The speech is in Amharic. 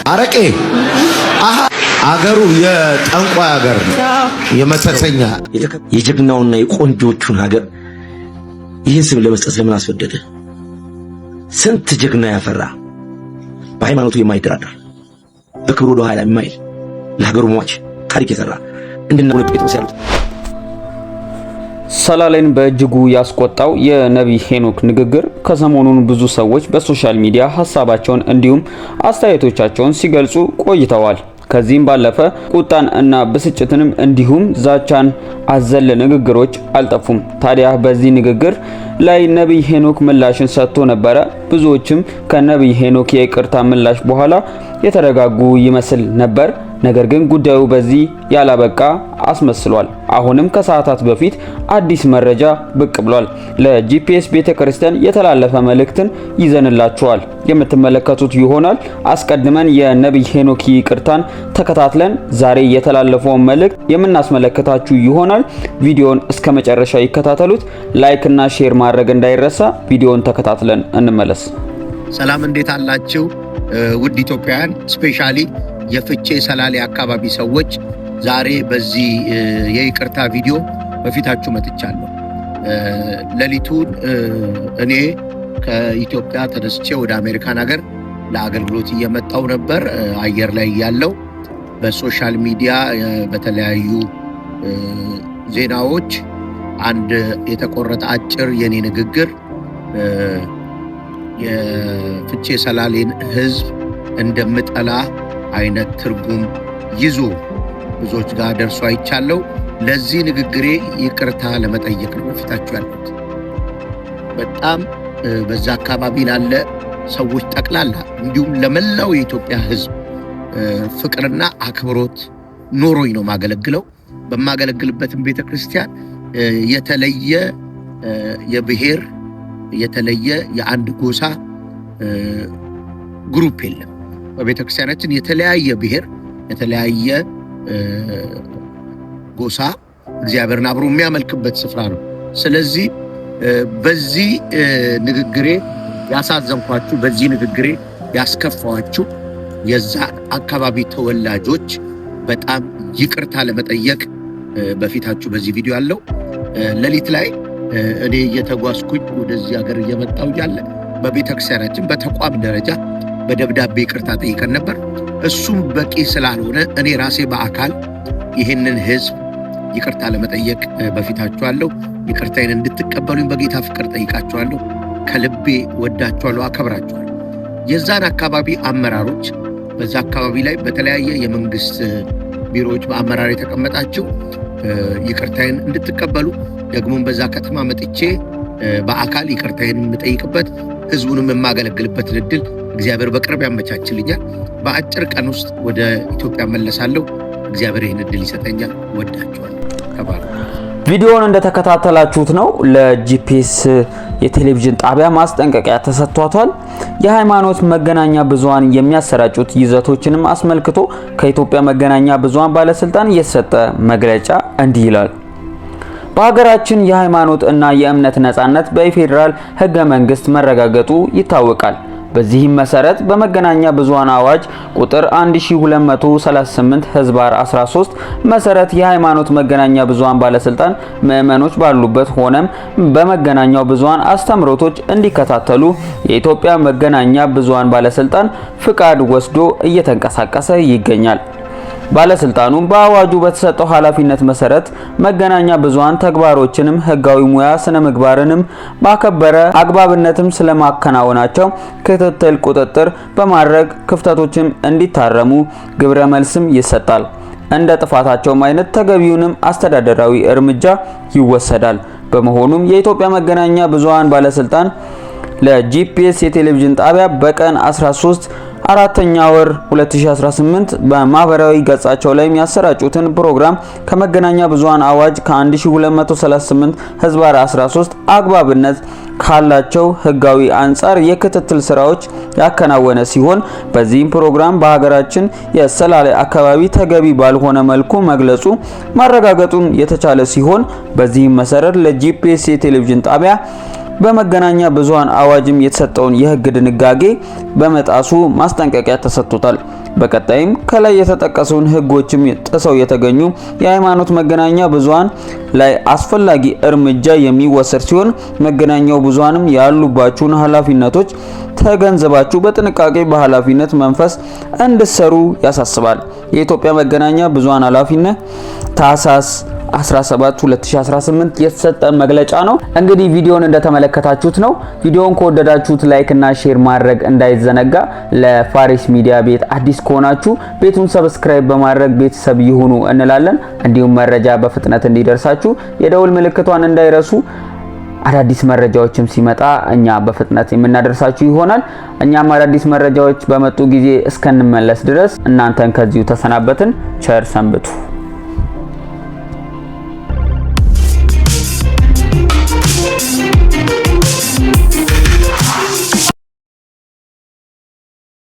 አረቄ አገሩ የጠንቋይ ሀገር ነው። የመተተኛ የጀግናውና የቆንጆቹን ሀገር ይህን ስም ለመስጠት ለምን አስወደደ? ስንት ጀግና ያፈራ በሃይማኖቱ የማይደራደር በክብሩ ወደ ኋላ የማይል ለሀገሩ ሟች ታሪክ የሰራ እንደነ ጴጥሮስ ያሉት። ሰላሌን በእጅጉ ያስቆጣው የነቢይ ሄኖክ ንግግር ከሰሞኑን ብዙ ሰዎች በሶሻል ሚዲያ ሐሳባቸውን እንዲሁም አስተያየቶቻቸውን ሲገልጹ ቆይተዋል። ከዚህም ባለፈ ቁጣን እና ብስጭትንም እንዲሁም ዛቻን አዘል ንግግሮች አልጠፉም። ታዲያ በዚህ ንግግር ላይ ነቢይ ሄኖክ ምላሽን ሰጥቶ ነበረ። ብዙዎችም ከነቢይ ሄኖክ የይቅርታ ምላሽ በኋላ የተረጋጉ ይመስል ነበር። ነገር ግን ጉዳዩ በዚህ ያላበቃ አስመስሏል። አሁንም ከሰዓታት በፊት አዲስ መረጃ ብቅ ብሏል። ለጂፒኤስ ቤተክርስቲያን የተላለፈ መልእክትን ይዘንላችኋል የምትመለከቱት ይሆናል። አስቀድመን የነቢይ ሄኖክ ይቅርታን ተከታትለን ዛሬ የተላለፈውን መልእክት የምናስመለከታችሁ ይሆናል። ቪዲዮውን እስከ መጨረሻ ይከታተሉት። ላይክ እና ሼር ማድረግ እንዳይረሳ። ቪዲዮውን ተከታትለን እንመለስ። ሰላም፣ እንዴት አላችሁ ውድ ኢትዮጵያውያን? ስፔሻሊ የፍቼ ሰላሌ አካባቢ ሰዎች ዛሬ በዚህ የይቅርታ ቪዲዮ በፊታችሁ መጥቻለሁ። ሌሊቱን እኔ ከኢትዮጵያ ተነስቼ ወደ አሜሪካን ሀገር ለአገልግሎት እየመጣው ነበር። አየር ላይ ያለው በሶሻል ሚዲያ በተለያዩ ዜናዎች አንድ የተቆረጠ አጭር የኔ ንግግር የፍቼ ሰላሌን ሕዝብ እንደምጠላ አይነት ትርጉም ይዞ ብዙዎች ጋር ደርሶ አይቻለው። ለዚህ ንግግሬ ይቅርታ ለመጠየቅ ነው በፊታችሁ ያለሁት። በጣም በዛ አካባቢ ላለ ሰዎች ጠቅላላ እንዲሁም ለመላው የኢትዮጵያ ሕዝብ ፍቅርና አክብሮት ኖሮኝ ነው ማገለግለው። በማገለግልበትም ቤተክርስቲያን የተለየ የብሔር የተለየ የአንድ ጎሳ ግሩፕ የለም። በቤተክርስቲያናችን የተለያየ ብሔር የተለያየ ጎሳ እግዚአብሔርን አብሮ የሚያመልክበት ስፍራ ነው። ስለዚህ በዚህ ንግግሬ ያሳዘንኳችሁ፣ በዚህ ንግግሬ ያስከፋዋችሁ የዛ አካባቢ ተወላጆች በጣም ይቅርታ ለመጠየቅ በፊታችሁ በዚህ ቪዲዮ ያለው። ሌሊት ላይ እኔ እየተጓዝኩኝ ወደዚህ ሀገር እየመጣሁ ያለ በቤተክርስቲያናችን በተቋም ደረጃ በደብዳቤ ይቅርታ ጠይቀን ነበር። እሱም በቂ ስላልሆነ እኔ ራሴ በአካል ይህንን ሕዝብ ይቅርታ ለመጠየቅ በፊታችኋለሁ። ይቅርታዬን እንድትቀበሉኝ በጌታ ፍቅር ጠይቃችኋለሁ። ከልቤ ወዳችኋለሁ፣ አከብራችኋለሁ። የዛን አካባቢ አመራሮች፣ በዛ አካባቢ ላይ በተለያየ የመንግስት ቢሮዎች በአመራር የተቀመጣችሁ ይቅርታዬን እንድትቀበሉ፣ ደግሞም በዛ ከተማ መጥቼ በአካል ይቅርታዬን የምጠይቅበት ሕዝቡንም የማገለግልበት እድል እግዚአብሔር በቅርብ ያመቻችልኛል። በአጭር ቀን ውስጥ ወደ ኢትዮጵያ መለሳለሁ። እግዚአብሔር ይህን እድል ይሰጠኛል። ወዳችኋለሁ። ተባረኩ። ቪዲዮውን እንደተከታተላችሁት ነው። ለጂፒኤስ የቴሌቪዥን ጣቢያ ማስጠንቀቂያ ተሰጥቷል። የሃይማኖት መገናኛ ብዙሃን የሚያሰራጩት ይዘቶችንም አስመልክቶ ከኢትዮጵያ መገናኛ ብዙሃን ባለስልጣን የተሰጠ መግለጫ እንዲህ ይላል። በሀገራችን የሃይማኖት እና የእምነት ነጻነት በፌዴራል ህገ መንግስት መረጋገጡ ይታወቃል። በዚህም መሰረት በመገናኛ ብዙሃን አዋጅ ቁጥር 1238/13 መሰረት የሃይማኖት መገናኛ ብዙሃን ባለስልጣን ምዕመኖች ባሉበት ሆነም በመገናኛው ብዙሃን አስተምሮቶች እንዲከታተሉ የኢትዮጵያ መገናኛ ብዙሃን ባለስልጣን ፍቃድ ወስዶ እየተንቀሳቀሰ ይገኛል። ባለስልጣኑ በአዋጁ በተሰጠው ኃላፊነት መሰረት መገናኛ ብዙሃን ተግባሮችንም ህጋዊ ሙያ ስነ ምግባርንም ባከበረ አግባብነትም ስለማከናወናቸው ክትትል ቁጥጥር በማድረግ ክፍተቶችም እንዲታረሙ ግብረ መልስም ይሰጣል። እንደ ጥፋታቸውም አይነት ተገቢውንም አስተዳደራዊ እርምጃ ይወሰዳል። በመሆኑም የኢትዮጵያ መገናኛ ብዙሃን ባለስልጣን ለጂፒኤስ የቴሌቪዥን ጣቢያ በቀን 13 4ኛ ወር 2018 በማህበራዊ ገጻቸው ላይ የሚያሰራጩትን ፕሮግራም ከመገናኛ ብዙሃን አዋጅ ከ1238/13 አግባብነት ካላቸው ህጋዊ አንጻር የክትትል ስራዎች ያከናወነ ሲሆን በዚህም ፕሮግራም በሀገራችን የሰላሌ አካባቢ ተገቢ ባልሆነ መልኩ መግለጹ ማረጋገጡን የተቻለ ሲሆን በዚህም መሰረት ለጂፒኤስ የቴሌቪዥን ጣቢያ በመገናኛ ብዙሃን አዋጅም የተሰጠውን የህግ ድንጋጌ በመጣሱ ማስጠንቀቂያ ተሰጥቷል። በቀጣይም ከላይ የተጠቀሱን ህጎችም ጥሰው የተገኙ የሃይማኖት መገናኛ ብዙሃን ላይ አስፈላጊ እርምጃ የሚወሰድ ሲሆን መገናኛው ብዙሃንም ያሉባችሁን ኃላፊነቶች ተገንዝባችሁ በጥንቃቄ በኃላፊነት መንፈስ እንድትሰሩ ያሳስባል። የኢትዮጵያ መገናኛ ብዙሃን ኃላፊነት ታህሳስ 17 2018 የተሰጠ መግለጫ ነው። እንግዲህ ቪዲዮን እንደተመለከታችሁት ነው። ቪዲዮን ከወደዳችሁት ላይክ እና ሼር ማድረግ እንዳይዘነጋ። ለፋሪስ ሚዲያ ቤት አዲስ ከሆናችሁ ቤቱን ሰብስክራይብ በማድረግ ቤተሰብ ይሁኑ እንላለን። እንዲሁም መረጃ በፍጥነት እንዲደርሳችሁ የደውል ምልክቷን እንዳይረሱ። አዳዲስ መረጃዎችም ሲመጣ እኛ በፍጥነት የምናደርሳችሁ ይሆናል። እኛም አዳዲስ መረጃዎች በመጡ ጊዜ እስከንመለስ ድረስ እናንተን ከዚሁ ተሰናበትን። ቸር ሰንብቱ።